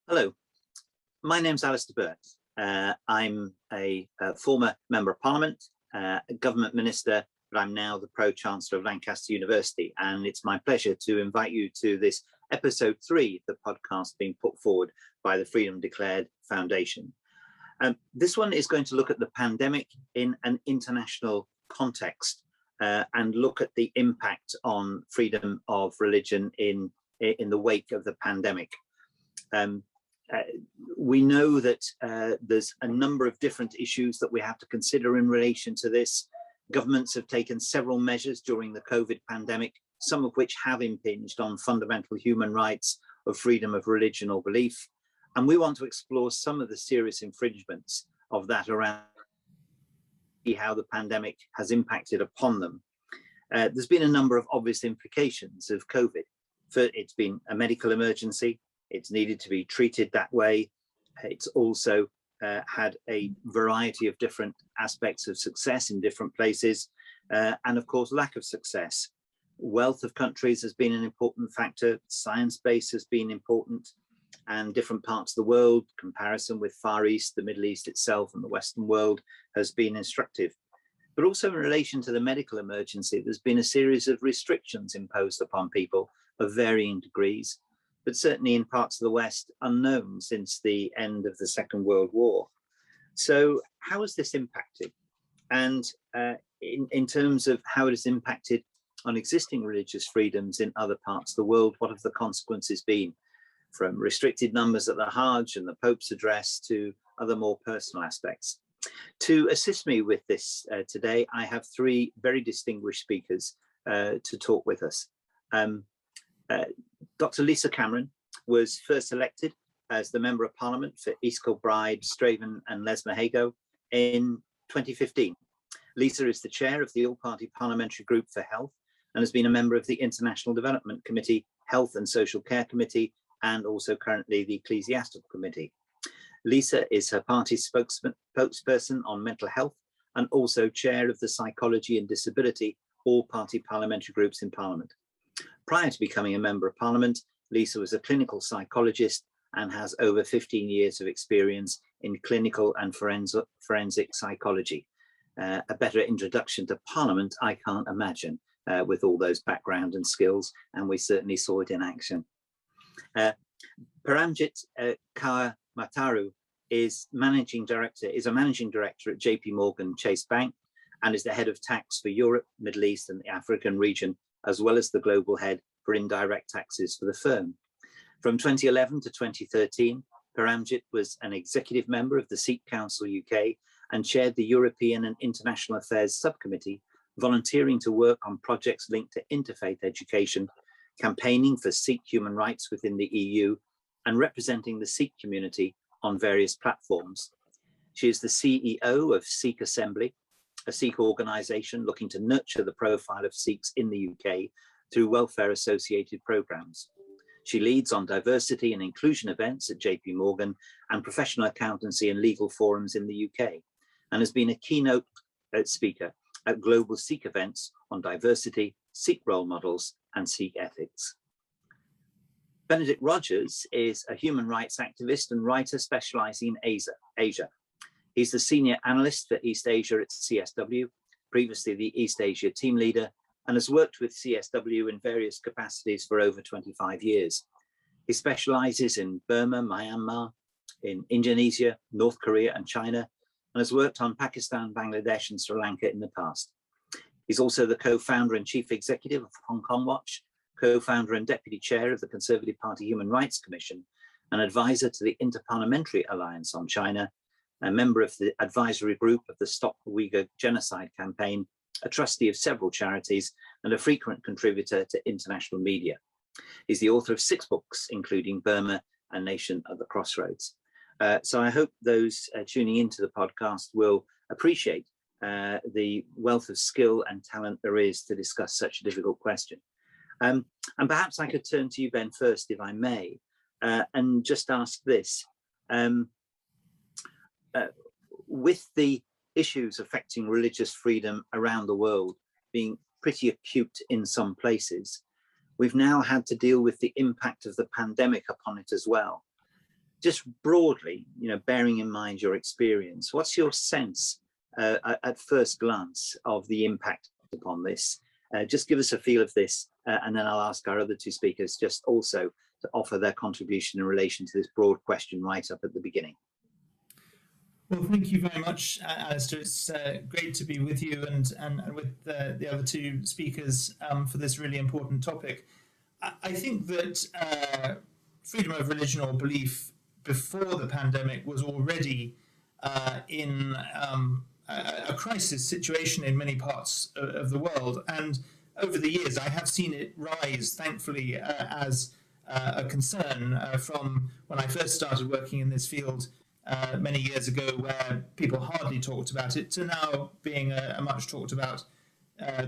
Hello, my name's Alistair Burt. I'm a former Member of Parliament, a government minister, but I'm now the Pro-Chancellor of Lancaster University, and it's my pleasure to invite you to this episode 3 of the podcast being put forward by the Freedom Declared Foundation. This one is going to look at the pandemic in an international context and look at the impact on freedom of religion in the wake of the pandemic. We know that there's a number of different issues that we have to consider in relation to this. Governments have taken several measures during the COVID pandemic, some of which have impinged on fundamental human rights of freedom of religion or belief. And we want to explore some of the serious infringements of that around how the pandemic has impacted upon them. There's been a number of obvious implications of COVID. It's been a medical emergency. It's needed to be treated that way. It's also had a variety of different aspects of success in different places, and of course, lack of success. Wealth of countries has been an important factor, science base has been important, and different parts of the world, comparison with Far East, the Middle East itself, and the Western world has been instructive. But also in relation to the medical emergency, there's been a series of restrictions imposed upon people of varying degrees, but certainly in parts of the West, unknown since the end of the Second World War. So how has this impacted? And in terms of how it has impacted on existing religious freedoms in other parts of the world, what have the consequences been? From restricted numbers at the Hajj and the Pope's address to other more personal aspects. To assist me with this today, I have 3 very distinguished speakers to talk with us. Dr. LisaCameron was first elected as the Member of Parliament for East Kilbride, Straven and Lesmahago in 2015. Lisa is the chair of the All-Party Parliamentary Group for Health and has been a member of the International Development Committee, Health and Social Care Committee, and also currently the Ecclesiastical Committee. Lisa is her party's spokesperson on mental health and also chair of the Psychology and Disability All-Party Parliamentary Groups in Parliament. Prior to becoming a Member of Parliament, Lisa was a clinical psychologist and has over 15 years of experience in clinical and forensic psychology. A better introduction to Parliament I can't imagine with all those background and skills, and we certainly saw it in action. Paramjit Kaur Matharu is a managing director at JP Morgan Chase Bank and is the head of tax for Europe, Middle East and the African region, as well as the global head for indirect taxes for the firm. From 2011 to 2013, Paramjit was an executive member of the Sikh Council UK and chaired the European and International Affairs Subcommittee, volunteering to work on projects linked to interfaith education, campaigning for Sikh human rights within the EU, and representing the Sikh community on various platforms. She is the CEO of Sikh Assembly, a Sikh organisation looking to nurture the profile of Sikhs in the UK through welfare-associated programmes. She leads on diversity and inclusion events at JP Morgan and professional accountancy and legal forums in the UK, and has been a keynote speaker at global Sikh events on diversity, Sikh role models, and Sikh ethics. Benedict Rogers is a human rights activist and writer specialising in Asia. He's the senior analyst for East Asia at CSW, previously the East Asia team leader, and has worked with CSW in various capacities for over 25 years. He specialises in Burma, Myanmar, in Indonesia, North Korea and China, and has worked on Pakistan, Bangladesh and Sri Lanka in the past. He's also the co-founder and chief executive of Hong Kong Watch, co-founder and deputy chair of the Conservative Party Human Rights Commission, an advisor to the Interparliamentary Alliance on China, a member of the advisory group of the Stop Uyghur Genocide Campaign, a trustee of several charities, and a frequent contributor to international media. He's the author of 6 books, including Burma, A Nation at the Crossroads. So I hope those tuning into the podcast will appreciate the wealth of skill and talent there is to discuss such a difficult question. And perhaps I could turn to you, Ben, first, if I may, and just ask this. With the issues affecting religious freedom around the world being pretty acute in some places, we've now had to deal with the impact of the pandemic upon it as well. just broadly, bearing in mind your experience, what's your sense at first glance of the impact upon this? Just give us a feel of this, and then I'll ask our other two speakers just also to offer their contribution in relation to this broad question right up at the beginning. Well, thank you very much, Alistair. It's great to be with you and with the other two speakers for this really important topic. I think that freedom of religion or belief before the pandemic was already in a crisis situation in many parts of the world. And over the years, I have seen it rise, thankfully, as a concern from when I first started working in this field many years ago, where people hardly talked about it, to now being a much talked about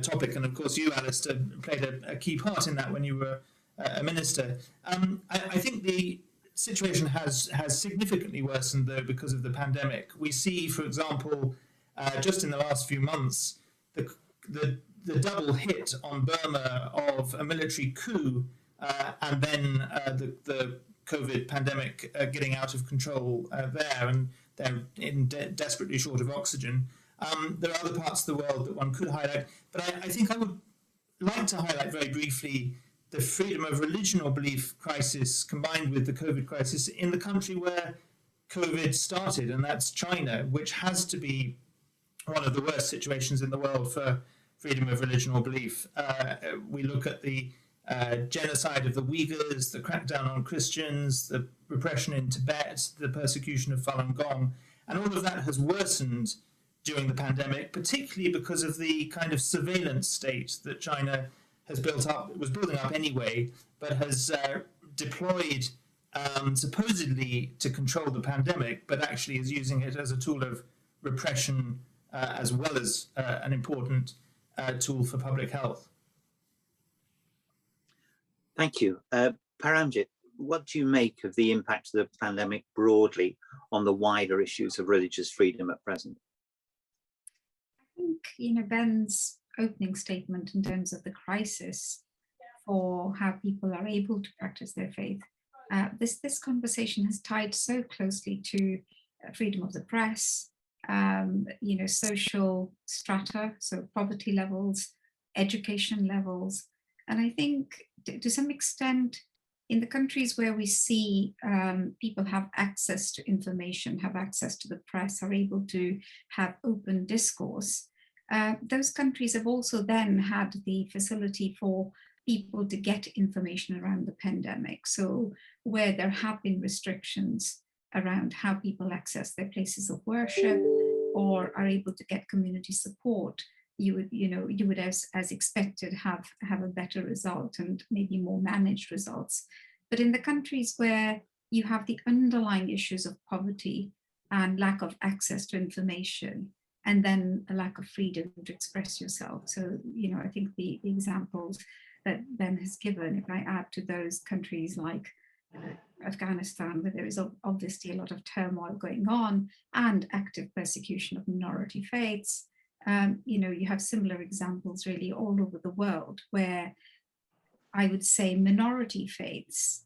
topic. And of course, you, Alistair, played a key part in that when you were a minister. I think the situation has significantly worsened, though, because of the pandemic. We see, for example, just in the last few months, the double hit on Burma of a military coup and then the COVID pandemic getting out of control there, and they're desperately short of oxygen. There are other parts of the world that one could highlight, but I think I would like to highlight very briefly the freedom of religion or belief crisis combined with the COVID crisis in the country where COVID started, and that's China, which has to be one of the worst situations in the world for freedom of religion or belief. We look at the genocide of the Uyghurs, the crackdown on Christians, the repression in Tibet, the persecution of Falun Gong, and all of that has worsened during the pandemic, particularly because of the kind of surveillance state that China has built up. It was building up anyway, but has deployed supposedly to control the pandemic, but actually is using it as a tool of repression as well as an important tool for public health. Thank you. Paramjit, what do you make of the impact of the pandemic broadly on the wider issues of religious freedom at present? I think, Ben's opening statement in terms of the crisis for how people are able to practice their faith, this conversation has tied so closely to freedom of the press, social strata, so poverty levels, education levels. And I think to some extent, in the countries where we see people have access to information, have access to the press, are able to have open discourse, those countries have also then had the facility for people to get information around the pandemic. So where there have been restrictions around how people access their places of worship or are able to get community support, you would as expected have a better result and maybe more managed results. But in the countries where you have the underlying issues of poverty and lack of access to information, and then a lack of freedom to express yourself. So, I think the examples that Ben has given, if I add to those countries like Afghanistan, where there is obviously a lot of turmoil going on and active persecution of minority faiths, you have similar examples really all over the world where I would say minority faiths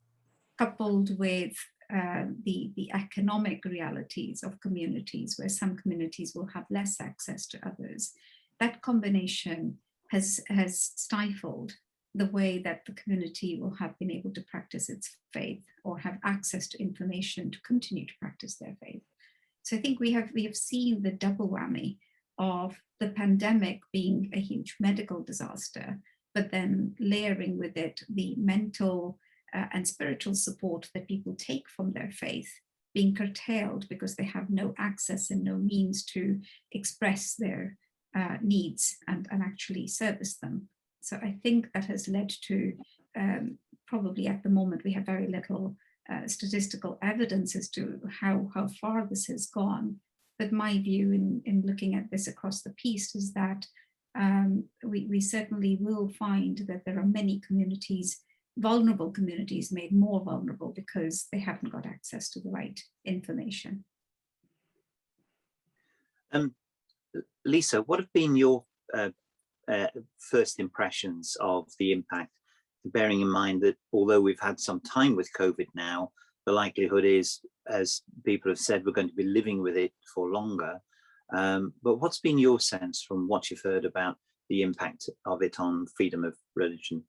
coupled with the economic realities of communities where some communities will have less access to others, that combination has stifled the way that the community will have been able to practice its faith or have access to information to continue to practice their faith. So I think we have seen the double whammy of the pandemic being a huge medical disaster, but then layering with it the mental and spiritual support that people take from their faith being curtailed because they have no access and no means to express their needs and actually service them. So I think that has led to, probably at the moment, we have very little statistical evidence as to how far this has gone. But my view in looking at this across the piece is that we certainly will find that there are many communities, vulnerable communities, made more vulnerable because they haven't got access to the right information. Lisa, what have been your first impressions of the impact, bearing in mind that although we've had some time with COVID now, the likelihood is as people have said, we're going to be living with it for longer. But what's been your sense from what you've heard about the impact of it on freedom of religion?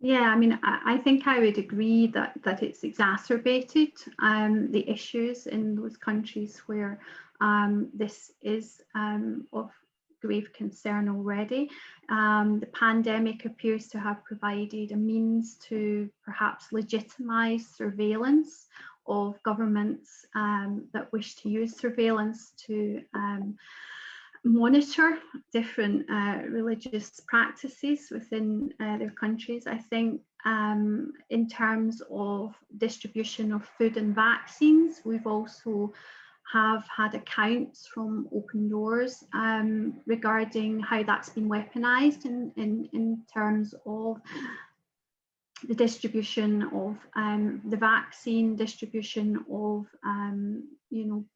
Yeah, I mean, I think I would agree that it's exacerbated the issues in those countries where this is of grave concern already. The pandemic appears to have provided a means to perhaps legitimize surveillance of governments that wish to use surveillance to monitor different religious practices within their countries. I think in terms of distribution of food and vaccines, we've also have had accounts from Open Doors regarding how that's been weaponized in terms of the distribution of the vaccine, distribution of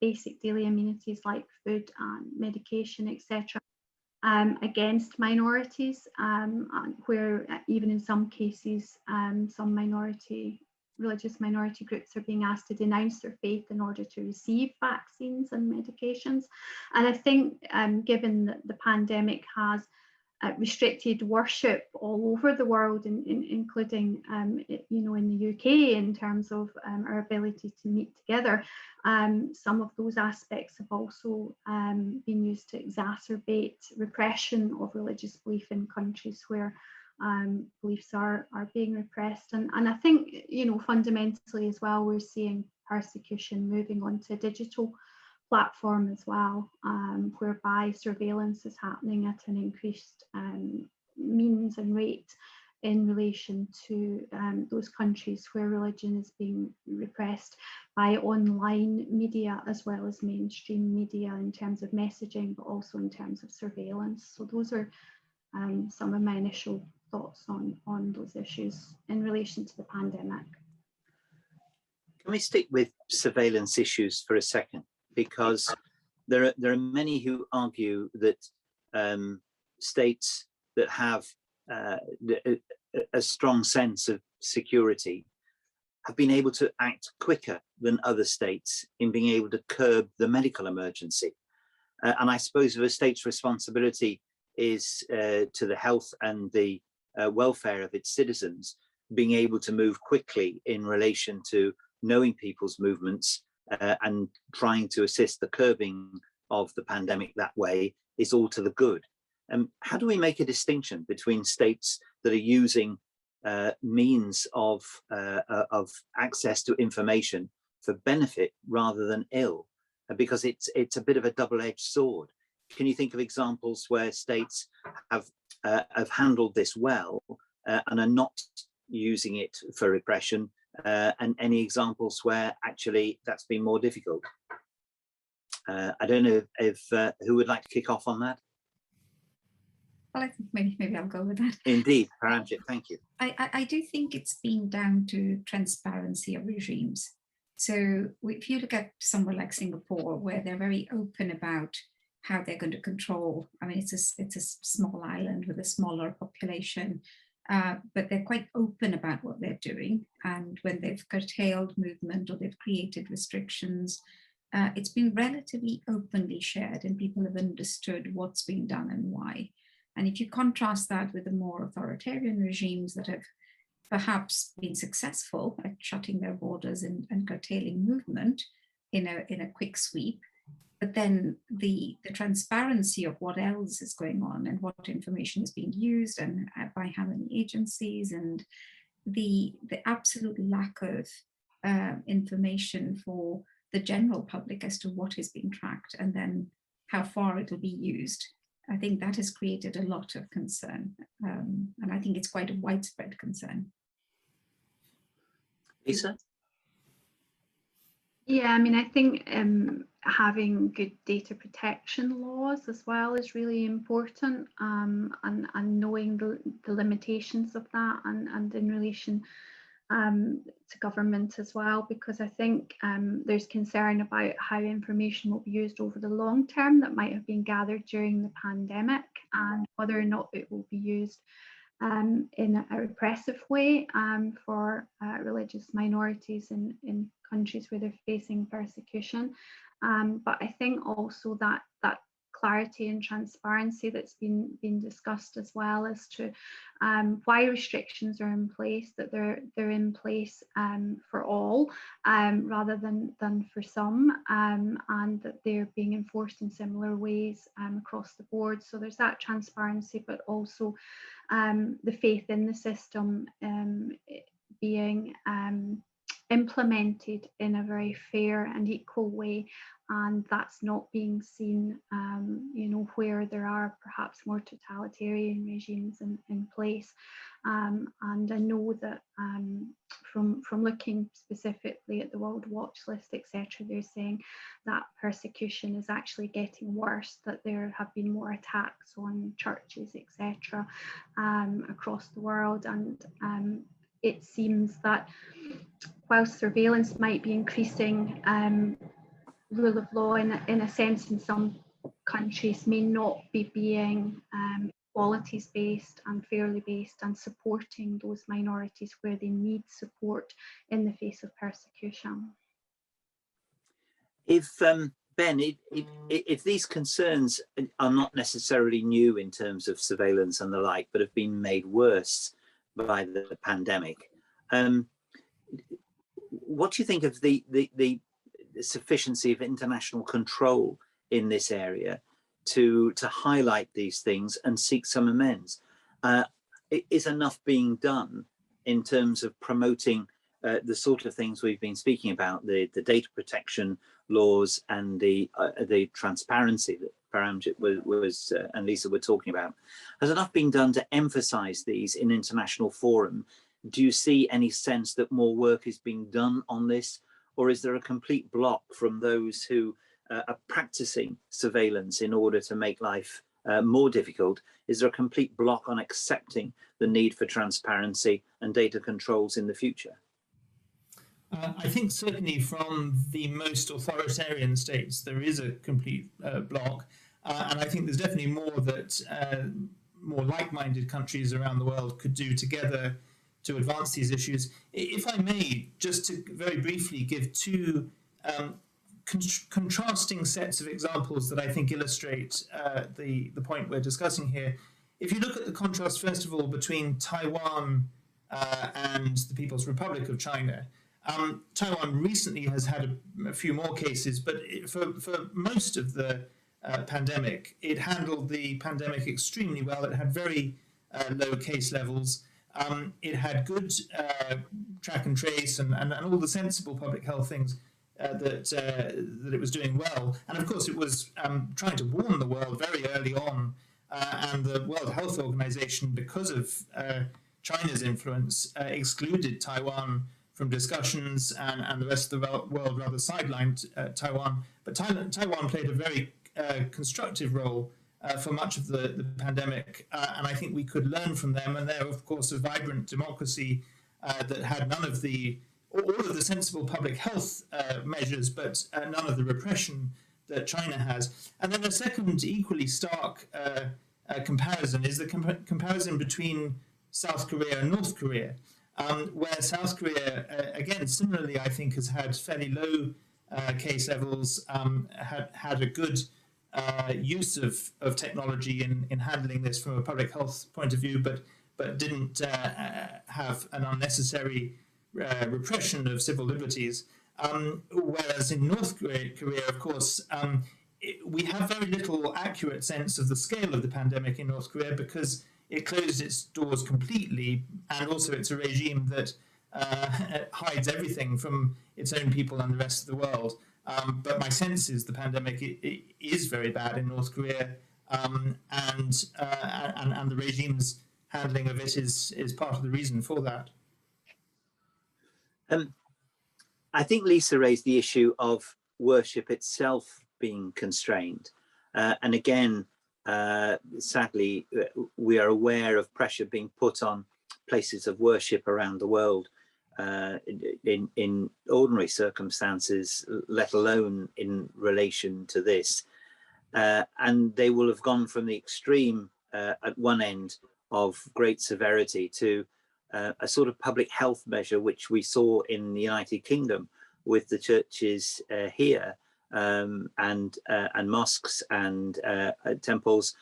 basic daily amenities like food and medication, etc., against minorities, where even in some cases some religious minority groups are being asked to denounce their faith in order to receive vaccines and medications. And I think given that the pandemic has restricted worship all over the world, including in the UK, in terms of our ability to meet together, some of those aspects have also been used to exacerbate repression of religious belief in countries where beliefs are being repressed. And I think fundamentally as well, we're seeing persecution moving on to digital platform as well, whereby surveillance is happening at an increased means and rate in relation to those countries where religion is being repressed by online media as well as mainstream media in terms of messaging, but also in terms of surveillance. So those are some of my initial thoughts on those issues in relation to the pandemic. Can we stick with surveillance issues for a second? Because there are many who argue that states that have a strong sense of security have been able to act quicker than other states in being able to curb the medical emergency. And I suppose if a state's responsibility is to the health and the welfare of its citizens, being able to move quickly in relation to knowing people's movements and trying to assist the curbing of the pandemic that way is all to the good. How do we make a distinction between states that are using means of access to information for benefit rather than ill? Because it's a bit of a double-edged sword. Can you think of examples where states have handled this well and are not using it for repression, and any examples where actually that's been more difficult? I don't know if who would like to kick off on that? Well, I think maybe I'll go with that. Indeed, Paramjit, thank you. I do think it's been down to transparency of regimes. So if you look at somewhere like Singapore, where they're very open about how they're going to control, I mean, it's a small island with a smaller population, but they're quite open about what they're doing. And when they've curtailed movement or they've created restrictions, it's been relatively openly shared and people have understood what's being done and why. And if you contrast that with the more authoritarian regimes that have perhaps been successful at shutting their borders and curtailing movement in a quick sweep, but then the transparency of what else is going on and what information is being used and by how many agencies, and the absolute lack of information for the general public as to what is being tracked and then how far it will be used, I think that has created a lot of concern. And I think it's quite a widespread concern. Lisa? Yeah, I mean, I think having good data protection laws as well is really important, and knowing the limitations of that and in relation to government as well, because I think there's concern about how information will be used over the long term that might have been gathered during the pandemic and whether or not it will be used in a repressive way for religious minorities in countries where they're facing persecution. But I think also that clarity and transparency that's been discussed as well as to why restrictions are in place, that they're in place for all rather than for some, and that they're being enforced in similar ways across the board. So there's that transparency, but also the faith in the system being implemented in a very fair and equal way, and that's not being seen, where there are perhaps more totalitarian regimes in place. And I know that from looking specifically at the World Watch List, etc., they're saying that persecution is actually getting worse, that there have been more attacks on churches, etc., across the world. And it seems that whilst surveillance might be increasing, rule of law in a sense in some countries may not be being qualities based and fairly based and supporting those minorities where they need support in the face of persecution. If Ben, if these concerns are not necessarily new in terms of surveillance and the like, but have been made worse by the pandemic, what do you think of the sufficiency of international control in this area to highlight these things and seek some amends? Is enough being done in terms of promoting the sort of things we've been speaking about, the data protection laws and the transparency that Paramjit was and Lisa were talking about? Has enough been done to emphasize these in international forum? Do you see any sense that more work is being done on this, or is there a complete block from those who are practicing surveillance in order to make life more difficult? Is there a complete block on accepting the need for transparency and data controls in the future? I think certainly from the most authoritarian states, there is a complete block. And I think there's definitely more that more like-minded countries around the world could do together to advance these issues. If I may, just to very briefly give two contrasting sets of examples that I think illustrate the point we're discussing here. If you look at the contrast, first of all, between Taiwan and the People's Republic of China, Taiwan recently has had a few more cases, but for most of the pandemic, it handled the pandemic extremely well. It had very low case levels. It had good track and trace and all the sensible public health things that it was doing well. And of course, it was trying to warn the world very early on. And the World Health Organization, because of China's influence, excluded Taiwan from discussions, and the rest of the world rather sidelined Taiwan. But Taiwan played a very constructive role for much of the pandemic, and I think we could learn from them. And they're, of course, a vibrant democracy that had all of the sensible public health measures, but none of the repression that China has. And then the second equally stark comparison is the comparison between South Korea and North Korea, where South Korea, again, similarly, I think, has had fairly low case levels, had a good use of technology in handling this from a public health point of view, but didn't have an unnecessary repression of civil liberties. Whereas in North Korea, of course, we have very little accurate sense of the scale of the pandemic in North Korea because it closed its doors completely, and also it's a regime that hides everything from its own people and the rest of the world. But my sense is the pandemic is very bad in North Korea, and the regime's handling of it is part of the reason for that. I think Lisa raised the issue of worship itself being constrained. And again, sadly, we are aware of pressure being put on places of worship around the world in ordinary circumstances, let alone in relation to this. And they will have gone from the extreme at one end of great severity to a sort of public health measure, which we saw in the United Kingdom with the churches here and mosques and temples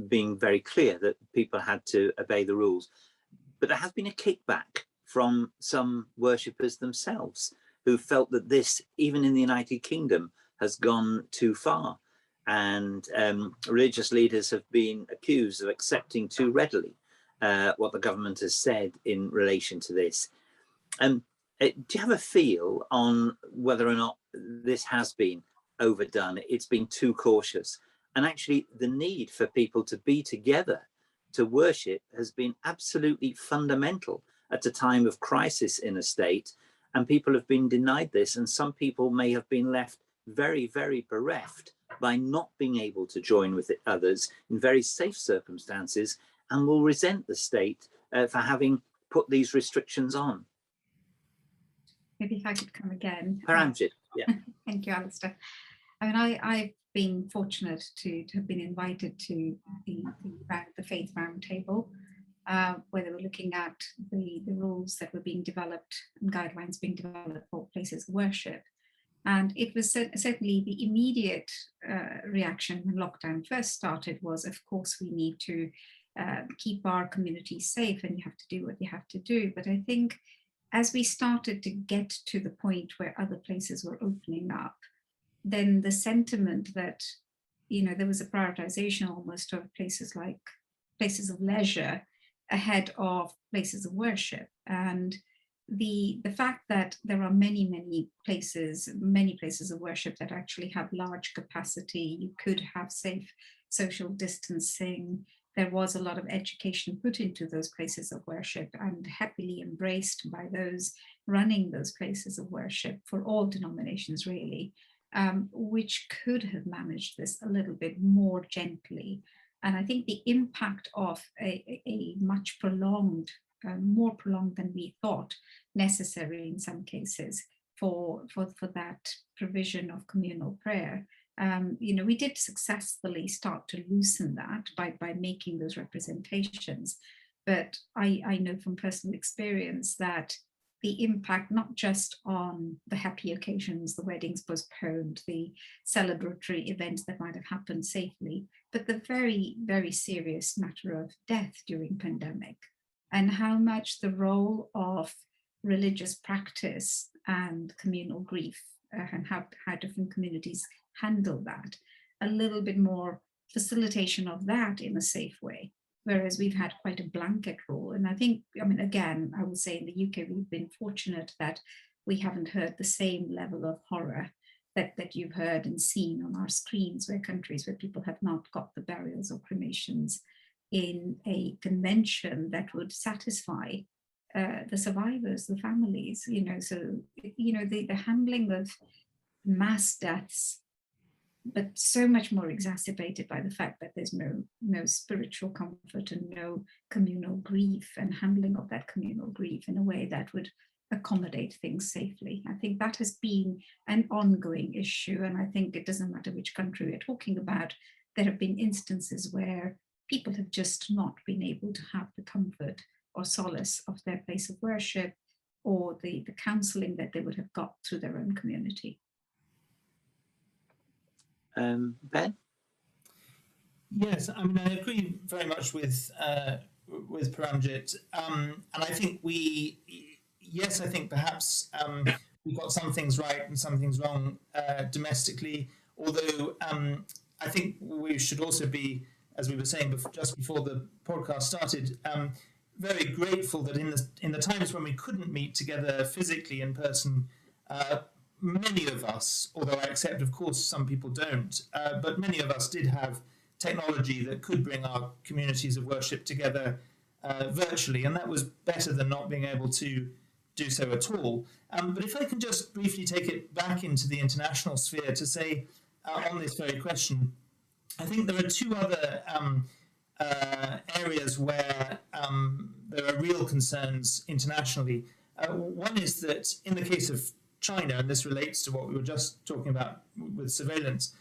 being very clear that people had to obey the rules. But there has been a kickback from some worshippers themselves who felt that this, even in the United Kingdom, has gone too far. And religious leaders have been accused of accepting too readily what the government has said in relation to this. Do you have a feel on whether or not this has been overdone? It's been too cautious. And actually, the need for people to be together to worship has been absolutely fundamental at a time of crisis in a state. And people have been denied this. And some people may have been left very, very bereft by not being able to join with others in very safe circumstances, and will resent the state for having put these restrictions on. Maybe if I could come again. Paramjit, yeah. Thank you, Alistair. I mean, I've been fortunate to have been invited to the Faith Roundtable, where they were looking at the rules that were being developed and guidelines being developed for places of worship. And it was certainly the immediate reaction when lockdown first started was, of course, we need to keep our communities safe and you have to do what you have to do. But I think as we started to get to the point where other places were opening up, then the sentiment that, you know, there was a prioritization almost of places like places of leisure ahead of places of worship. And the fact that there are many places of worship that actually have large capacity, you could have safe social distancing. There was a lot of education put into those places of worship and happily embraced by those running those places of worship for all denominations, really, which could have managed this a little bit more gently. And I think the impact of a much prolonged, more prolonged than we thought necessary in some cases for that provision of communal prayer. You know, we did successfully start to loosen that by making those representations. But I know from personal experience that the impact, not just on the happy occasions, the weddings postponed, the celebratory events that might have happened safely, but the very, very serious matter of death during pandemic, and how much the role of religious practice and communal grief and how different communities handle that, a little bit more facilitation of that in a safe way. Whereas we've had quite a blanket rule. And I think, I mean, again, I would say in the UK, we've been fortunate that we haven't heard the same level of horror that you've heard and seen on our screens, where countries where people have not got the burials or cremations in a convention that would satisfy the survivors, the families, you know. So, you know, the handling of mass deaths, but so much more exacerbated by the fact that there's no spiritual comfort and no communal grief, and handling of that communal grief in a way that would accommodate things safely. I think that has been an ongoing issue, and I think it doesn't matter which country we're talking about, there have been instances where people have just not been able to have the comfort or solace of their place of worship or the counselling that they would have got through their own community. Ben? Yes, I mean, I agree very much with Paramjit, and I think I think perhaps we got some things right and some things wrong domestically, although I think we should also be, as we were saying just before the podcast started, very grateful that in the times when we couldn't meet together physically in person, many of us, although I accept, of course, some people don't, but many of us did have technology that could bring our communities of worship together virtually, and that was better than not being able to do so at all. But if I can just briefly take it back into the international sphere to say on this very question, I think there are two other areas where there are real concerns internationally. One is that in the case of China, and this relates to what we were just talking about with surveillance,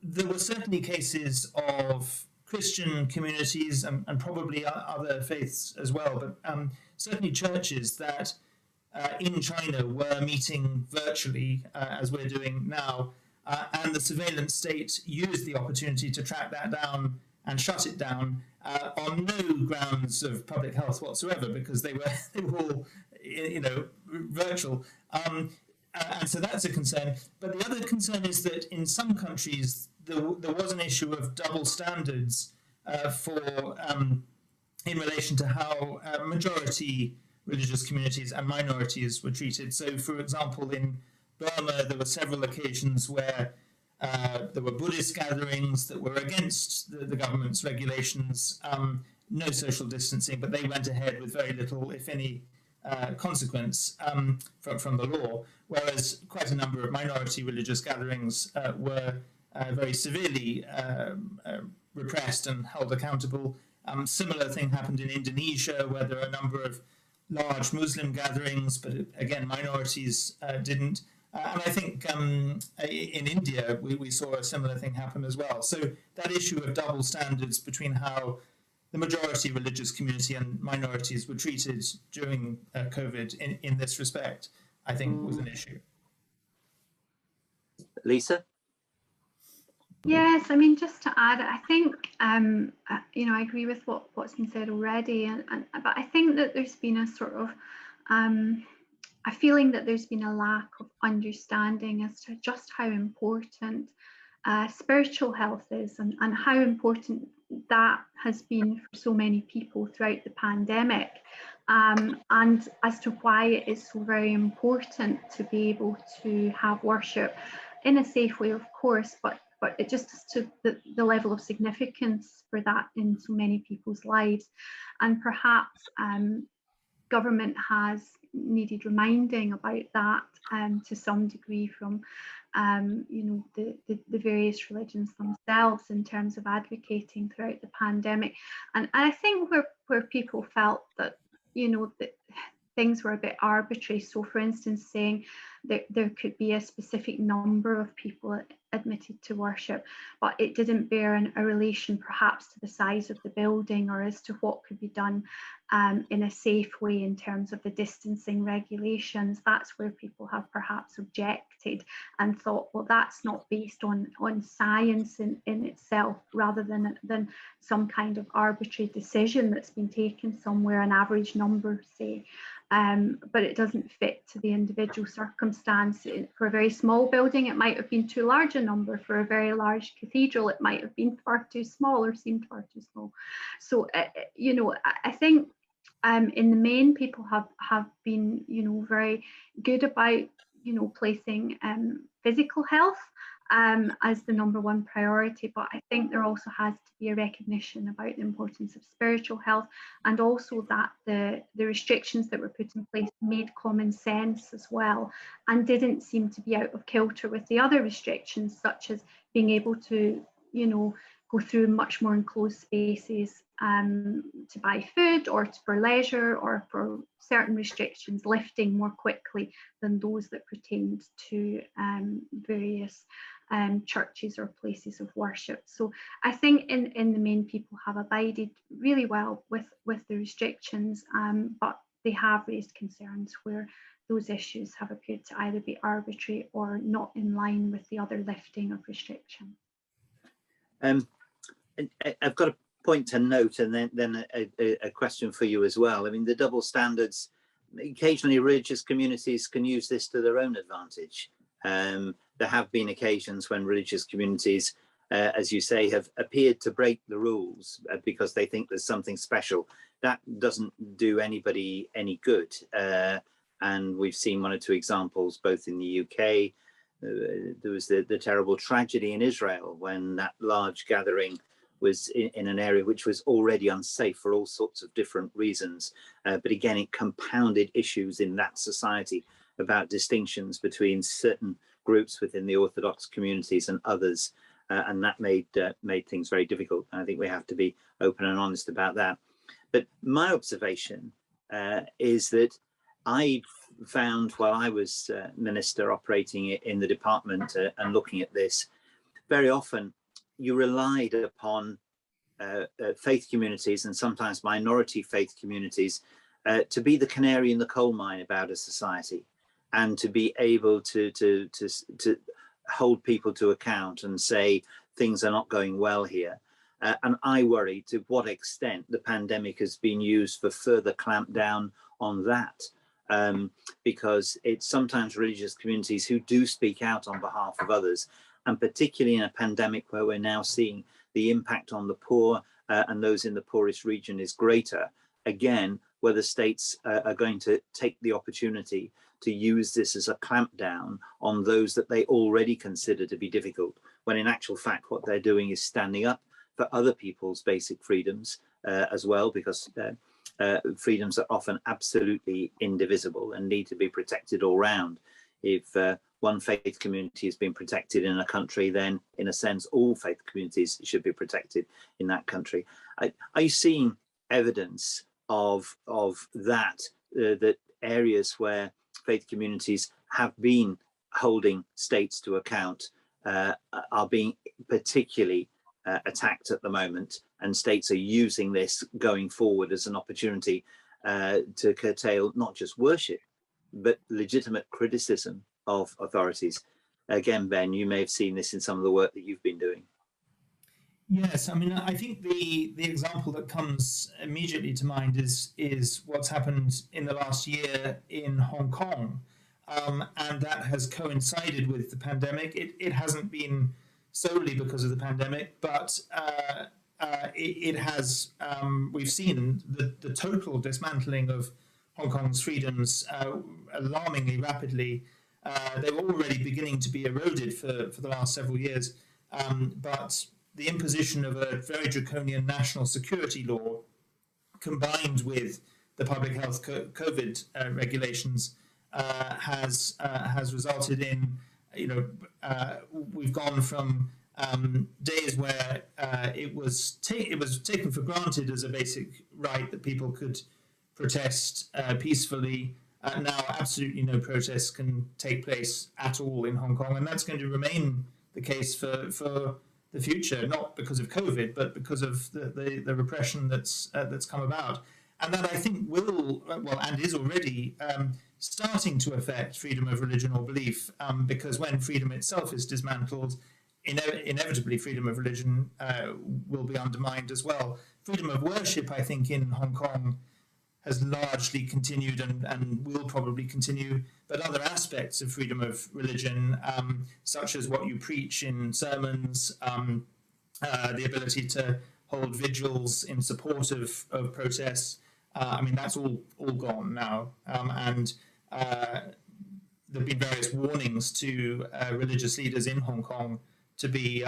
there were certainly cases of Christian communities and probably other faiths as well, but certainly churches that in China were meeting virtually as we're doing now, and the surveillance state used the opportunity to track that down and shut it down on no grounds of public health whatsoever, because they were all, virtual. And so that's a concern. But the other concern is that in some countries there was an issue of double standards in relation to how majority religious communities and minorities were treated. So, for example, in Burma, there were several occasions where there were Buddhist gatherings that were against the government's regulations, no social distancing, but they went ahead with very little, if any, consequence from the law, whereas quite a number of minority religious gatherings were very severely repressed and held accountable. Similar thing happened in Indonesia, where there are a number of large Muslim gatherings, but again, minorities didn't. And I think in India, we saw a similar thing happen as well. So that issue of double standards between how the majority religious community and minorities were treated during COVID in this respect, I think was an issue. Lisa? Yes, I mean, just to add, I think, I agree with what's been said already, but I think that there's been a sort of, a feeling that there's been a lack of understanding as to just how important spiritual health is and how important that has been for so many people throughout the pandemic, and as to why it is so very important to be able to have worship in a safe way, of course, but it just is to the level of significance for that in so many people's lives. And perhaps government has needed reminding about that to some degree from the various religions themselves in terms of advocating throughout the pandemic. And I think where people felt that that things were a bit arbitrary. So, for instance, saying that there could be a specific number of people admitted to worship, but it didn't bear a relation perhaps to the size of the building or as to what could be done in a safe way in terms of the distancing regulations. That's where people have perhaps objected and thought, well, that's not based on science in itself, rather than some kind of arbitrary decision that's been taken somewhere, an average number, say. But it doesn't fit to the individual circumstance. For a very small building, it might have been too large a number. For a very large cathedral, it might have been far too small or seemed far too small. So, I think in the main, people have been, very good about, placing physical health as the number one priority, but I think there also has to be a recognition about the importance of spiritual health, and also that the restrictions that were put in place made common sense as well, and didn't seem to be out of kilter with the other restrictions, such as being able to, go through much more enclosed spaces to buy food or for leisure, or for certain restrictions lifting more quickly than those that pertained to various churches or places of worship. So I think in the main, people have abided really well with the restrictions, but they have raised concerns where those issues have appeared to either be arbitrary or not in line with the other lifting of restrictions. I've got a point to note, and then a question for you as well. I mean, the double standards, occasionally religious communities can use this to their own advantage. There have been occasions when religious communities, as you say, have appeared to break the rules because they think there's something special. That doesn't do anybody any good. And we've seen one or two examples, both in the UK. There was the terrible tragedy in Israel when that large gathering was in an area which was already unsafe for all sorts of different reasons. But again, it compounded issues in that society about distinctions between certain groups within the Orthodox communities and others. And that made things very difficult. And I think we have to be open and honest about that. But my observation is that I found, while I was minister operating in the department and looking at this, very often you relied upon faith communities, and sometimes minority faith communities, to be the canary in the coal mine about a society, and to be able to hold people to account and say things are not going well here. And I worry to what extent the pandemic has been used for further clampdown on that, because it's sometimes religious communities who do speak out on behalf of others, and particularly in a pandemic where we're now seeing the impact on the poor and those in the poorest region is greater. Again, whether states are going to take the opportunity to use this as a clampdown on those that they already consider to be difficult, when in actual fact what they're doing is standing up for other people's basic freedoms as well, because freedoms are often absolutely indivisible and need to be protected all round. If one faith community has been protected in a country, then in a sense all faith communities should be protected in that country. Are you seeing evidence of that, that areas where faith communities have been holding states to account are being particularly attacked at the moment, and states are using this going forward as an opportunity to curtail not just worship, but legitimate criticism of authorities? Again, Ben, you may have seen this in some of the work that you've been doing. Yes, I mean, I think the example that comes immediately to mind is what's happened in the last year in Hong Kong, and that has coincided with the pandemic. It hasn't been solely because of the pandemic, but it has. We've seen the total dismantling of Hong Kong's freedoms alarmingly rapidly. They were already beginning to be eroded for the last several years, but the imposition of a very draconian national security law, combined with the public health COVID regulations, has resulted in, we've gone from days where it was taken for granted as a basic right that people could protest peacefully. Now absolutely no protests can take place at all in Hong Kong, and that's going to remain the case for the future, not because of COVID, but because of the repression that's come about, and that I think will, and is already starting to affect freedom of religion or belief, because when freedom itself is dismantled, inevitably freedom of religion will be undermined as well. Freedom of worship, I think, in Hong Kong has largely continued and will probably continue, but other aspects of freedom of religion, such as what you preach in sermons, the ability to hold vigils in support of protests, I mean, that's all gone now. And there have been various warnings to religious leaders in Hong Kong to be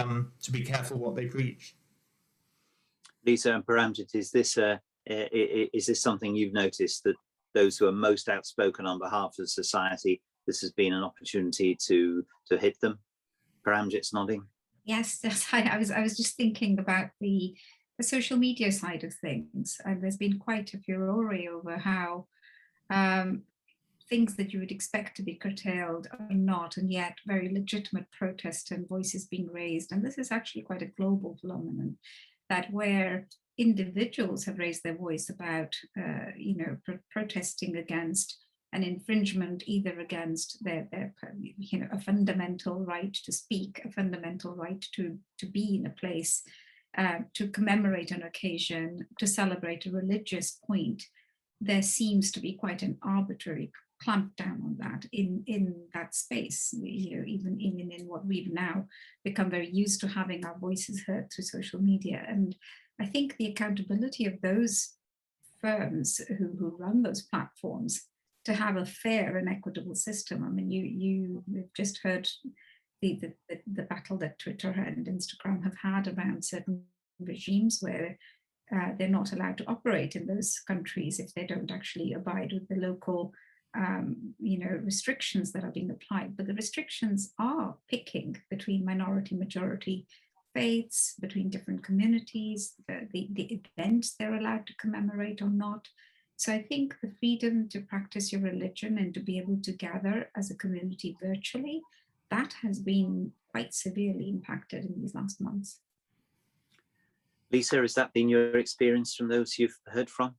careful what they preach. Lisa and Paramjit, is this something you've noticed, that those who are most outspoken on behalf of society, this has been an opportunity to hit them? Paramjit's nodding. Yes, I was just thinking about the social media side of things, and there's been quite a furore over how things that you would expect to be curtailed are not, and yet very legitimate protest and voices being raised. And this is actually quite a global phenomenon, that where individuals have raised their voice about, protesting against an infringement, either against their a fundamental right to speak, a fundamental right to be in a place, to commemorate an occasion, to celebrate a religious point. There seems to be quite an arbitrary clampdown on that in that space, even in what we've now become very used to having our voices heard through social media. And I think the accountability of those firms who run those platforms to have a fair and equitable system. I mean, you've just heard the battle that Twitter and Instagram have had around certain regimes where they're not allowed to operate in those countries if they don't actually abide with the local restrictions that are being applied. But the restrictions are picking between minority, majority faiths, between different communities, the events they're allowed to commemorate or not. So I think the freedom to practice your religion and to be able to gather as a community virtually, that has been quite severely impacted in these last months. Lisa, has that been your experience from those you've heard from?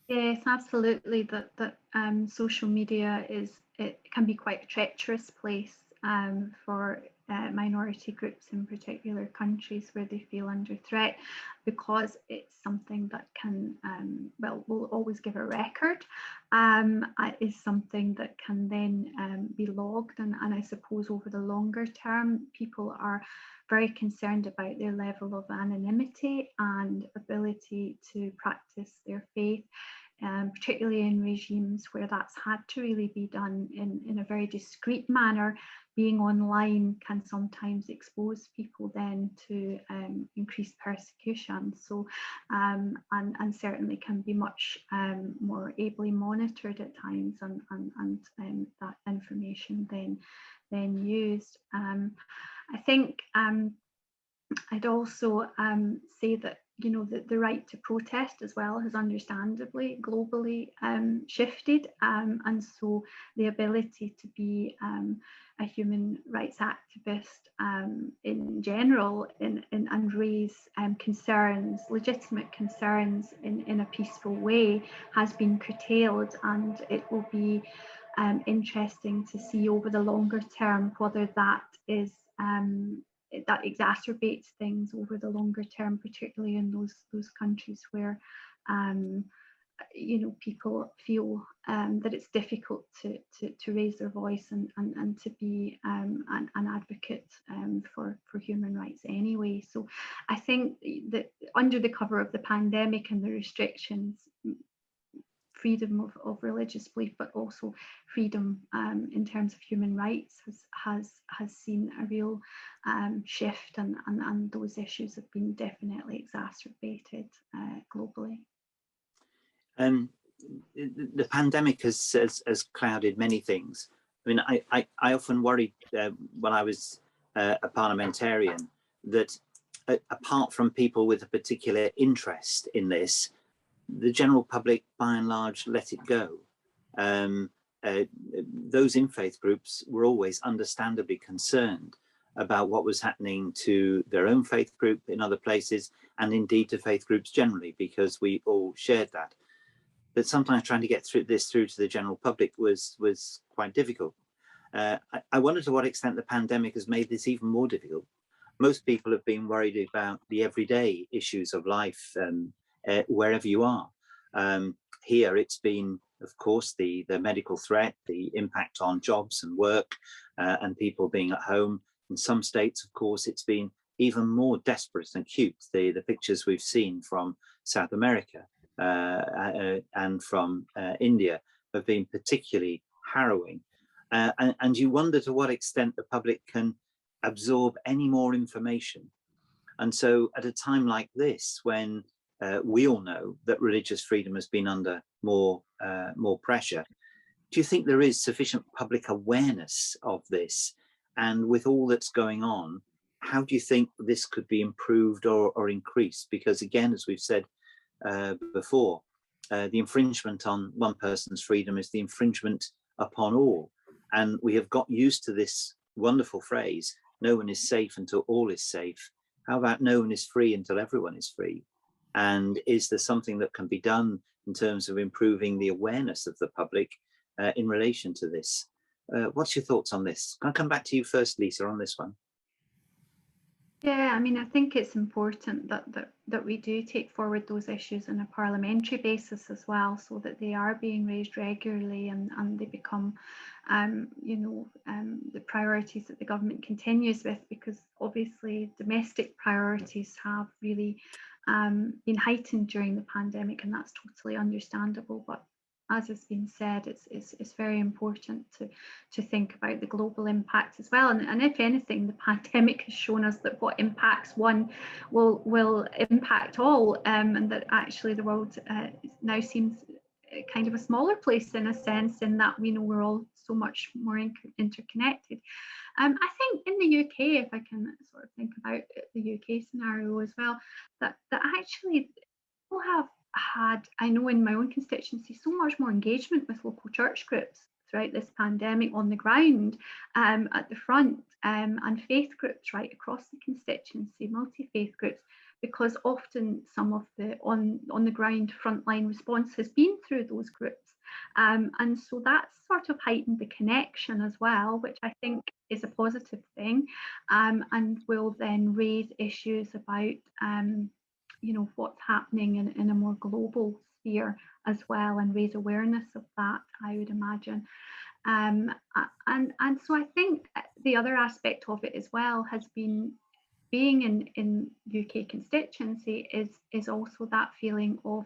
Yes, absolutely. That social media it can be quite a treacherous place for minority groups in particular countries where they feel under threat, because it's something that can well, will always give a record. Is something that can then be logged, and I suppose over the longer term, people are very concerned about their level of anonymity and ability to practice their faith, particularly in regimes where that's had to really be done in a very discreet manner. Being online can sometimes expose people then to increased persecution. So, and certainly can be much more ably monitored at times, and that information then used. I think I'd also say that, you know, the right to protest as well has understandably globally shifted, and so the ability to be a human rights activist in general and raise concerns, legitimate concerns in a peaceful way has been curtailed, and it will be interesting to see over the longer term whether that is that exacerbates things over the longer term, particularly in those countries where you know, people feel that it's difficult to raise their voice and to be an advocate for human rights anyway. So I think that under the cover of the pandemic and the restrictions, freedom of religious belief, but also freedom in terms of human rights has seen a real shift, and those issues have been definitely exacerbated globally. The pandemic has clouded many things. I mean, I often worried when I was a parliamentarian that apart from people with a particular interest in this, the general public, by and large, let it go. Those in faith groups were always understandably concerned about what was happening to their own faith group in other places, and indeed to faith groups generally, because we all shared that. But sometimes trying to get through to the general public was quite difficult. I wonder to what extent the pandemic has made this even more difficult. Most people have been worried about the everyday issues of life, wherever you are. Here it's been, of course, the medical threat, the impact on jobs and work, and people being at home. In some states, of course, it's been even more desperate and acute. The pictures we've seen from South America and from India have been particularly harrowing. And you wonder to what extent the public can absorb any more information. And so at a time like this, when we all know that religious freedom has been under more pressure, do you think there is sufficient public awareness of this? And with all that's going on, how do you think this could be improved or increased? Because again, as we've said before, the infringement on one person's freedom is the infringement upon all. And we have got used to this wonderful phrase, no one is safe until all is safe. How about no one is free until everyone is free? And is there something that can be done in terms of improving the awareness of the public in relation to this? What's your thoughts on this? Can I come back to you first, Lisa, on this one? Yeah, I mean, I think it's important that we do take forward those issues on a parliamentary basis as well, so that they are being raised regularly and they become, you know, the priorities that the government continues with, because obviously domestic priorities have really been heightened during the pandemic, and that's totally understandable. But as has been said, it's very important to think about the global impact as well. And if anything, the pandemic has shown us that what impacts one will impact all, and that actually the world now seems kind of a smaller place in a sense, in that we know we're all so much more interconnected. I think in the UK, if I can sort of think about the UK scenario as well, that actually people have had, I know in my own constituency, so much more engagement with local church groups throughout this pandemic on the ground, at the front, and faith groups right across the constituency, multi-faith groups, because often some of the on the ground frontline response has been through those groups. And so that's sort of heightened the connection as well, which I think is a positive thing, and will then raise issues about what's happening in a more global sphere as well, and raise awareness of that, I would imagine. And so I think the other aspect of it as well has been, being in UK constituency, is also that feeling of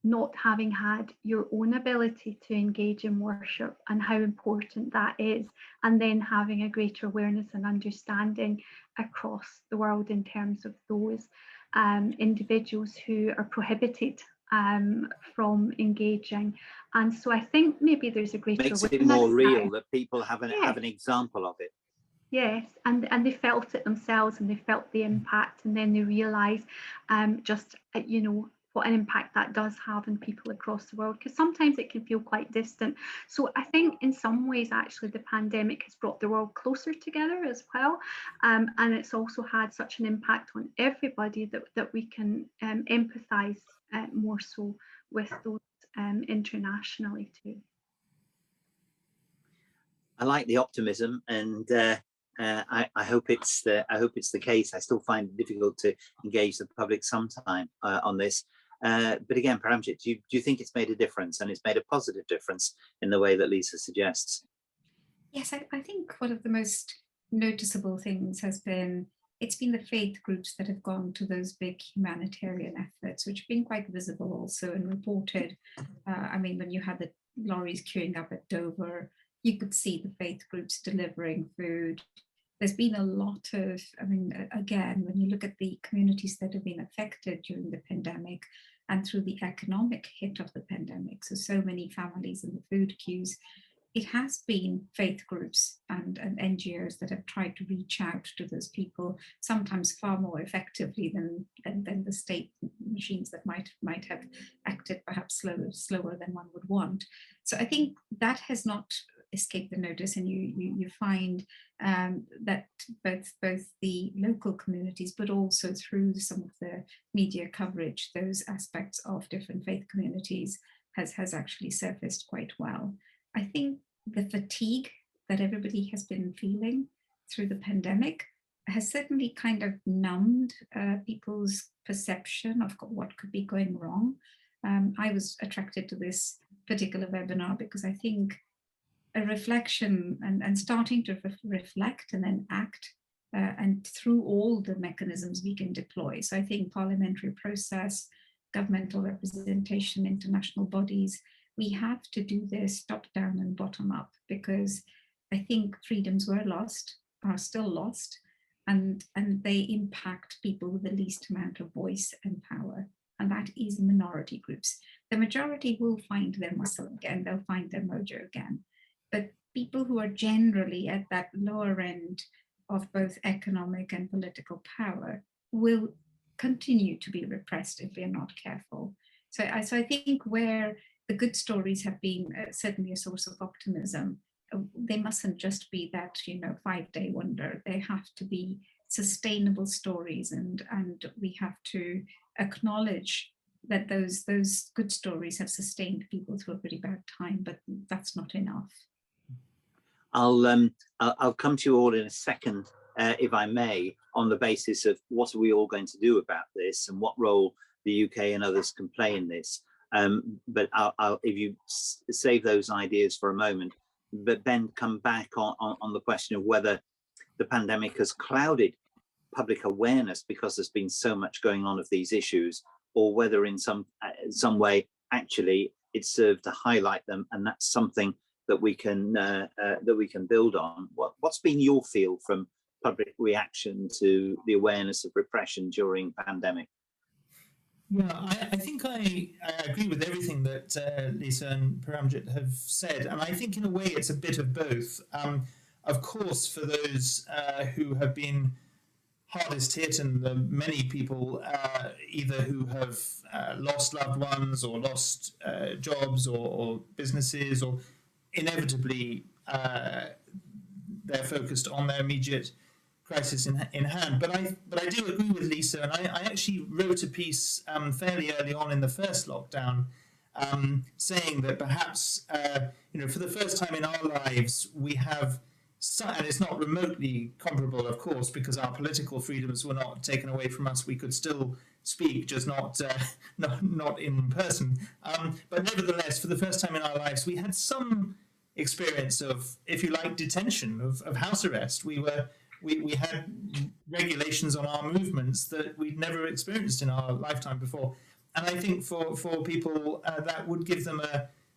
not having had your own ability to engage in worship and how important that is, and then having a greater awareness and understanding across the world in terms of those individuals who are prohibited from engaging. And so I think maybe there's a greater makes awareness it more real now, that people have an example of it. Yes, and they felt it themselves, and they felt the impact, and then they realise just what an impact that does have on people across the world, because sometimes it can feel quite distant. So I think in some ways actually the pandemic has brought the world closer together as well, and it's also had such an impact on everybody that we can empathise more so with those internationally too. I like the optimism, and I hope it's the case. I still find it difficult to engage the public sometime on this. But again, Paramjit, do you think it's made a difference, and it's made a positive difference in the way that Lisa suggests? Yes, I think one of the most noticeable things has been, it's been the faith groups that have gone to those big humanitarian efforts, which have been quite visible also and reported. I mean, when you had the lorries queuing up at Dover, you could see the faith groups delivering food. There's been a lot of, I mean, again, when you look at the communities that have been affected during the pandemic and through the economic hit of the pandemic, so many families in the food queues, it has been faith groups and NGOs that have tried to reach out to those people, sometimes far more effectively than the state machines that might have acted perhaps slower than one would want. So I think that has not escape the notice, and you find that both the local communities, but also through some of the media coverage, those aspects of different faith communities has actually surfaced quite well. I think the fatigue that everybody has been feeling through the pandemic has certainly kind of numbed people's perception of what could be going wrong. I was attracted to this particular webinar because I think a reflection and starting to reflect and then act, and through all the mechanisms we can deploy. So I think parliamentary process, governmental representation, international bodies, we have to do this top down and bottom up, because I think freedoms were lost, are still lost, and they impact people with the least amount of voice and power. And that is minority groups. The majority will find their muscle again, they'll find their mojo again. But people who are generally at that lower end of both economic and political power will continue to be repressed if we're not careful. So I think where the good stories have been certainly a source of optimism, they mustn't just be that 5-day wonder. They have to be sustainable stories, and we have to acknowledge that those good stories have sustained people through a pretty bad time, but that's not enough. I'll come to you all in a second, if I may, on the basis of what are we all going to do about this and what role the UK and others can play in this. But I'll if you save those ideas for a moment, but Ben, come back on the question of whether the pandemic has clouded public awareness because there's been so much going on of these issues, or whether in some way actually it served to highlight them, and that's something that we can build on. What's been your feel from public reaction to the awareness of repression during pandemic? Yeah, I think I agree with everything that Lisa and Paramjit have said, and I think in a way it's a bit of both. Of course, for those who have been hardest hit, and the many people either who have lost loved ones or lost jobs or businesses, or inevitably they're focused on their immediate crisis in hand. But I do agree with Lisa, and I actually wrote a piece fairly early on in the first lockdown, saying that perhaps for the first time in our lives we have, and it's not remotely comparable, of course, because our political freedoms were not taken away from us. We could still speak, just not in person. But nevertheless, for the first time in our lives, we had some experience of, if you like, detention, of house arrest. We had regulations on our movements that we'd never experienced in our lifetime before. And I think for people that would give them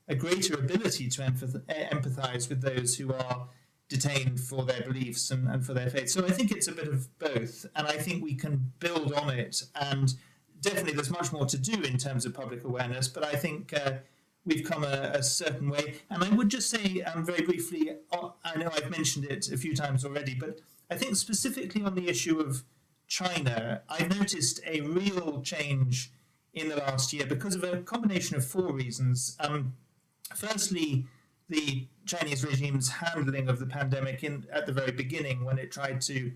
a greater ability to empathize with those who are detained for their beliefs and for their faith. So I think it's a bit of both, and I think we can build on it. And definitely there's much more to do in terms of public awareness, but I think we've come a certain way. And I would just say very briefly, I know I've mentioned it a few times already, but I think specifically on the issue of China, I've noticed a real change in the last year because of a combination of four reasons. Firstly, the Chinese regime's handling of the pandemic at the very beginning, when it tried to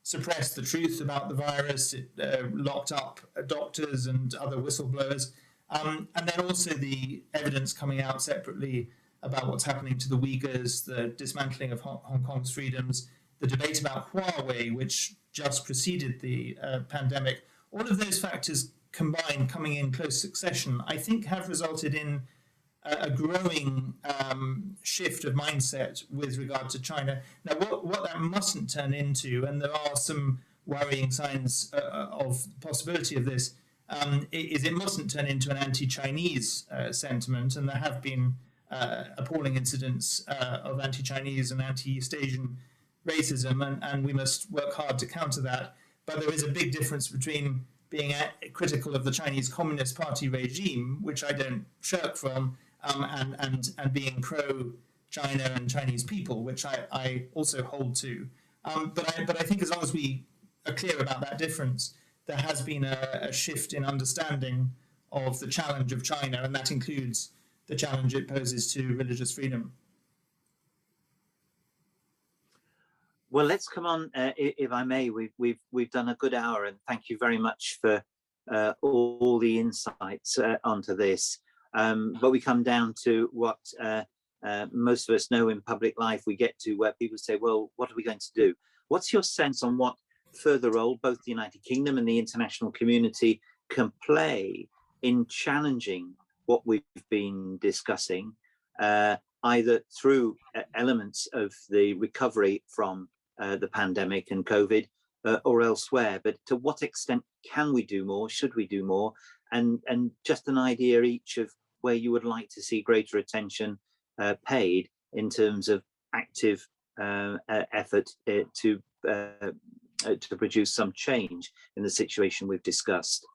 suppress the truth about the virus. It locked up doctors and other whistleblowers. And then also the evidence coming out separately about what's happening to the Uyghurs, the dismantling of Hong Kong's freedoms, the debate about Huawei, which just preceded the pandemic. All of those factors combined, coming in close succession, I think have resulted in a growing shift of mindset with regard to China. Now, what that mustn't turn into, and there are some worrying signs of the possibility of this, is it mustn't turn into an anti-Chinese sentiment, and there have been appalling incidents of anti-Chinese and anti-East Asian racism, and we must work hard to counter that. But there is a big difference between being critical of the Chinese Communist Party regime, which I don't shirk from, and being pro-China and Chinese people, which I also hold to. But I think as long as we are clear about that difference, there has been a shift in understanding of the challenge of China, and that includes the challenge it poses to religious freedom. Well, let's come on, if I may. We've done a good hour, and thank you very much for all the insights onto this. But we come down to what most of us know in public life. We get to where people say, well, what are we going to do? What's your sense on what further role both the United Kingdom and the international community can play in challenging what we've been discussing, either through elements of the recovery from the pandemic and COVID or elsewhere? But to what extent can we do more? Should we do more? And just an idea each of where you would like to see greater attention paid in terms of active effort to produce some change in the situation we've discussed.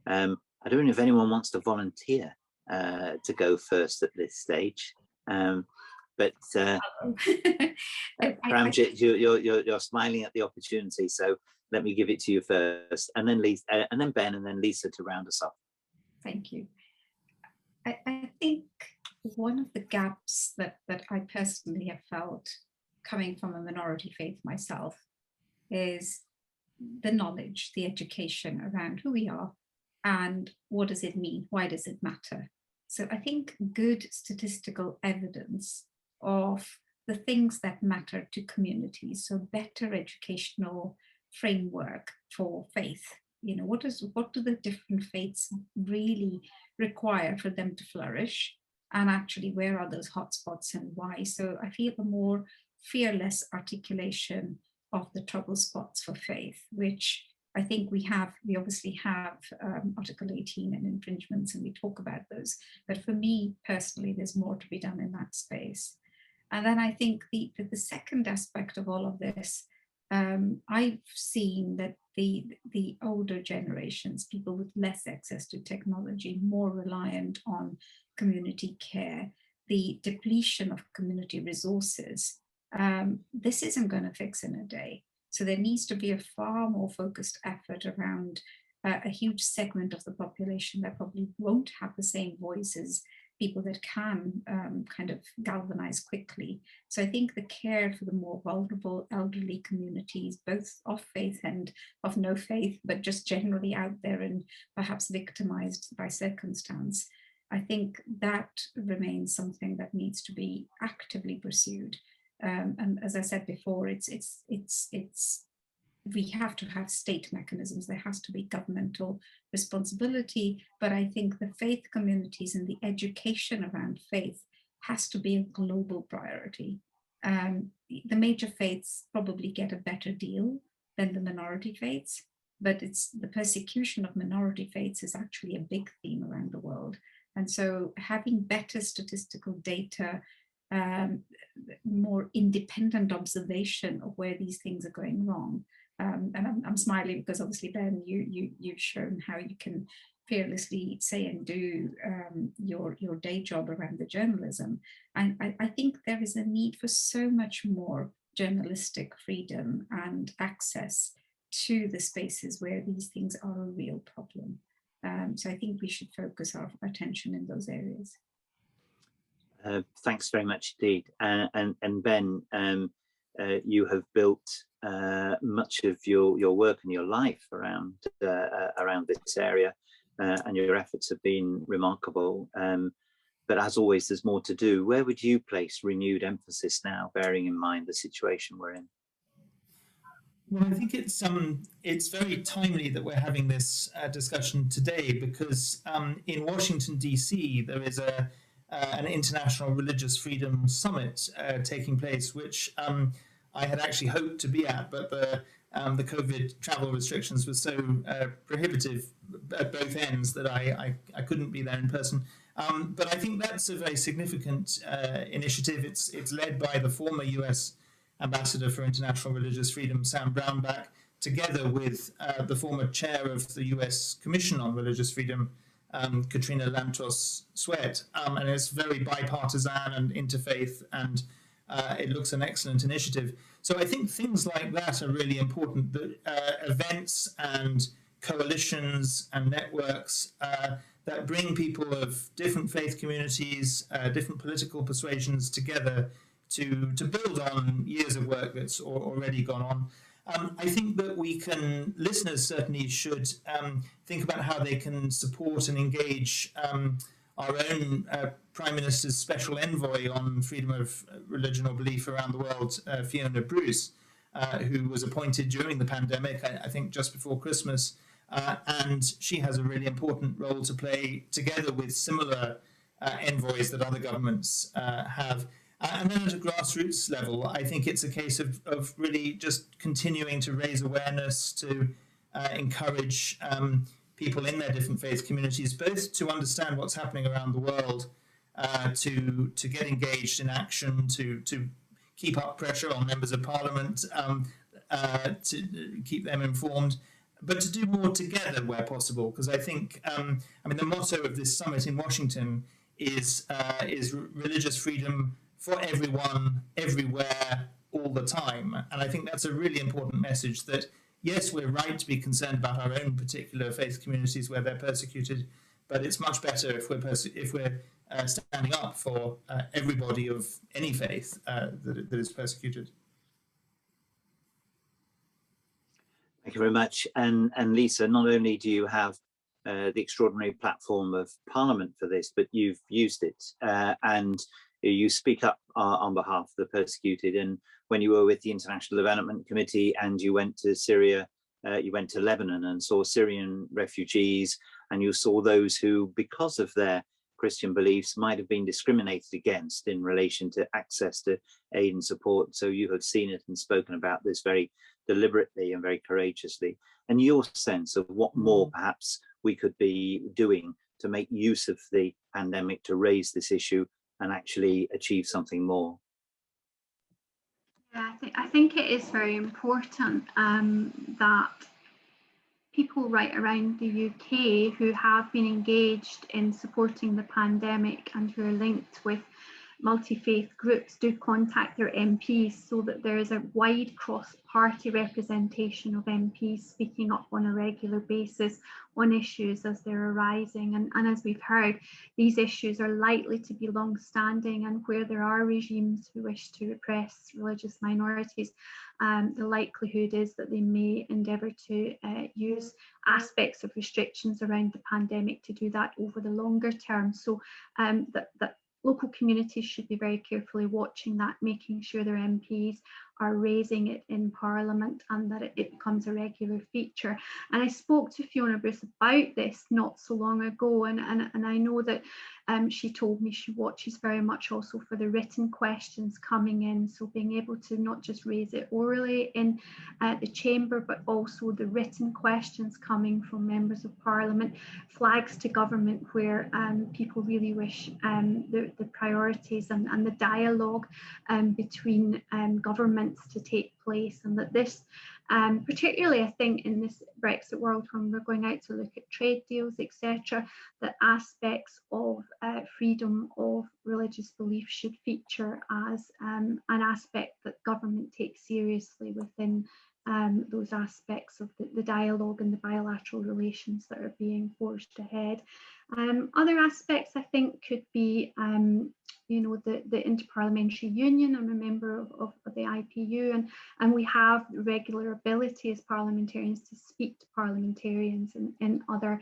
I don't know if anyone wants to volunteer to go first at this stage, but Paramjit, you're smiling at the opportunity, so let me give it to you first, and then Lisa, and then Ben, and then Lisa to round us off. Thank you. I think one of the gaps that I personally have felt, coming from a minority faith myself, is the knowledge, the education around who we are and what does it mean, why does it matter. So I think good statistical evidence of the things that matter to communities, so better educational framework for faith. You know, what do the different faiths really require for them to flourish, and actually where are those hotspots and why? So I feel a more fearless articulation of the trouble spots for faith, which I think we obviously have Article 18 and infringements, and we talk about those. But for me personally, there's more to be done in that space. And then I think the second aspect of all of this, I've seen that the older generations, people with less access to technology, more reliant on community care, the depletion of community resources, this isn't going to fix in a day. So there needs to be a far more focused effort around a huge segment of the population that probably won't have the same voices people that can kind of galvanize quickly. So I think the care for the more vulnerable elderly communities, both of faith and of no faith, but just generally out there and perhaps victimized by circumstance, I think that remains something that needs to be actively pursued. And as I said before, we have to have state mechanisms. There has to be governmental responsibility, but I think the faith communities and the education around faith has to be a global priority. The major faiths probably get a better deal than the minority faiths, but it's the persecution of minority faiths is actually a big theme around the world. And so having better statistical data, more independent observation of where these things are going wrong. And I'm smiling because obviously, Ben, you've shown how you can fearlessly say and do your day job around the journalism. And I think there is a need for so much more journalistic freedom and access to the spaces where these things are a real problem. So I think we should focus our attention in those areas. Thanks very much indeed. And Ben, you have built much of your work and your life around this area, and your efforts have been remarkable. But as always, there's more to do. Where would you place renewed emphasis now, bearing in mind the situation we're in? Well, I think it's very timely that we're having this discussion today, because in Washington, D.C., there is an International Religious Freedom Summit taking place, which I had actually hoped to be at, but the COVID travel restrictions were so prohibitive at both ends that I couldn't be there in person. But I think that's a very significant initiative. It's led by the former US Ambassador for International Religious Freedom, Sam Brownback, together with the former chair of the US Commission on Religious Freedom, Katrina Lantos Sweat, and it's very bipartisan and interfaith, and it looks an excellent initiative. So I think things like that are really important. The events and coalitions and networks that bring people of different faith communities, different political persuasions together to build on years of work that's already gone on. I think that listeners certainly should think about how they can support and engage our own Prime Minister's Special Envoy on freedom of religion or belief around the world, Fiona Bruce, who was appointed during the pandemic, I think just before Christmas, and she has a really important role to play together with similar envoys that other governments have. And then at a grassroots level, I think it's a case of really just continuing to raise awareness, to encourage people in their different faith communities, both to understand what's happening around the world, to get engaged in action, to keep up pressure on members of parliament, to keep them informed, but to do more together where possible. Because I think, the motto of this summit in Washington is religious freedom for everyone, everywhere, all the time. And I think that's a really important message, that yes, we're right to be concerned about our own particular faith communities where they're persecuted, but it's much better if we're standing up for everybody of any faith that is persecuted. Thank you very much. And Lisa, not only do you have the extraordinary platform of Parliament for this, but you've used it and you speak up on behalf of the persecuted. And when you were with the International Development Committee and you went to Syria, you went to Lebanon and saw Syrian refugees, and you saw those who, because of their Christian beliefs, might have been discriminated against in relation to access to aid and support. So you have seen it and spoken about this very deliberately and very courageously. And your sense of what more perhaps we could be doing to make use of the pandemic to raise this issue and actually achieve something more. Yeah, I think it is very important that people right around the UK who have been engaged in supporting the pandemic and who are linked with multi-faith groups do contact their MPs so that there is a wide cross-party representation of MPs speaking up on a regular basis on issues as they're arising. And as we've heard, these issues are likely to be long-standing, and where there are regimes who wish to repress religious minorities, the likelihood is that they may endeavour to use aspects of restrictions around the pandemic to do that over the longer term. So that local communities should be very carefully watching that, making sure their MPs are raising it in Parliament and that it becomes a regular feature. And I spoke to Fiona Bruce about this not so long ago, and I know that she told me she watches very much also for the written questions coming in, so being able to not just raise it orally in the chamber, but also the written questions coming from members of Parliament, flags to government where people really wish the priorities and the dialogue between governments to take place, and that this particularly I think in this Brexit world when we're going out to look at trade deals, etc., that aspects of freedom of religious belief should feature as an aspect that government takes seriously within those aspects of the dialogue and the bilateral relations that are being forged ahead. Other aspects I think could be you know, the Interparliamentary Union. I'm a member of the IPU, and we have regular ability as parliamentarians to speak to parliamentarians in other,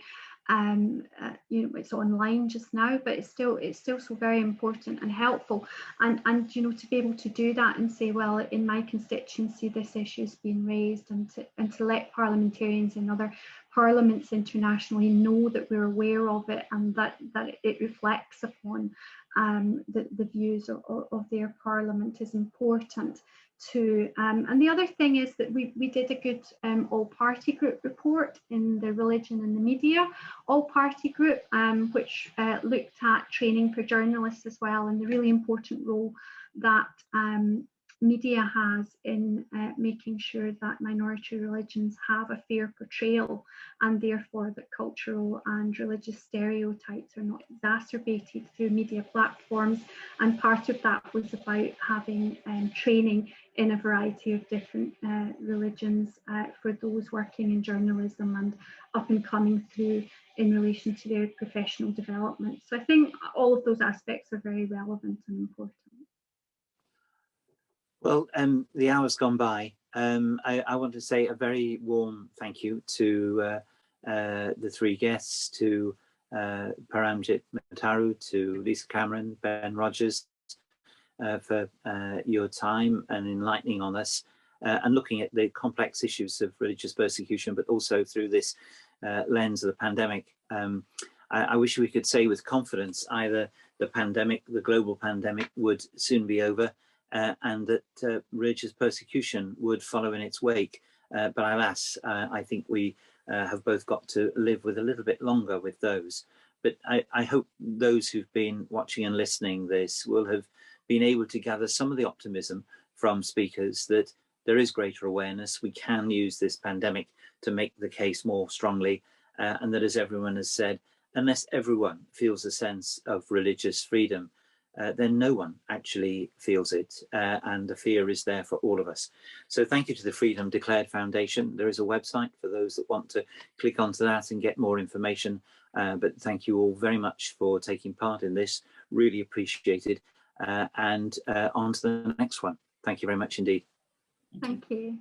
you know, it's online just now, but it's still so very important and helpful. And you know, to be able to do that and say, well, in my constituency, this issue is being raised, and to let parliamentarians in other parliaments internationally know that we're aware of it and that it reflects upon the views of their parliament is important too. And the other thing is that we did a good all-party group report in the Religion and the Media all-party group, which looked at training for journalists as well, and the really important role that media has in making sure that minority religions have a fair portrayal, and therefore that cultural and religious stereotypes are not exacerbated through media platforms. And part of that was about having training in a variety of different religions for those working in journalism and up and coming through in relation to their professional development. So I think all of those aspects are very relevant and important. Well, the hour's gone by. I want to say a very warm thank you to the three guests, to Paramjit Matharu, to LisaCameron, Ben Rogers, for your time and enlightening on us and looking at the complex issues of religious persecution, but also through this lens of the pandemic. I wish we could say with confidence either the pandemic, the global pandemic, would soon be over, and that religious persecution would follow in its wake. But alas, I think we have both got to live with a little bit longer with those. But I hope those who've been watching and listening this will have been able to gather some of the optimism from speakers that there is greater awareness. We can use this pandemic to make the case more strongly, and that, as everyone has said, unless everyone feels a sense of religious freedom, then no one actually feels it, and the fear is there for all of us. So thank you to the Freedom Declared Foundation. There is a website for those that want to click onto that and get more information, but thank you all very much for taking part in this, really appreciated, and on to the next one. Thank you very much indeed. Thank you.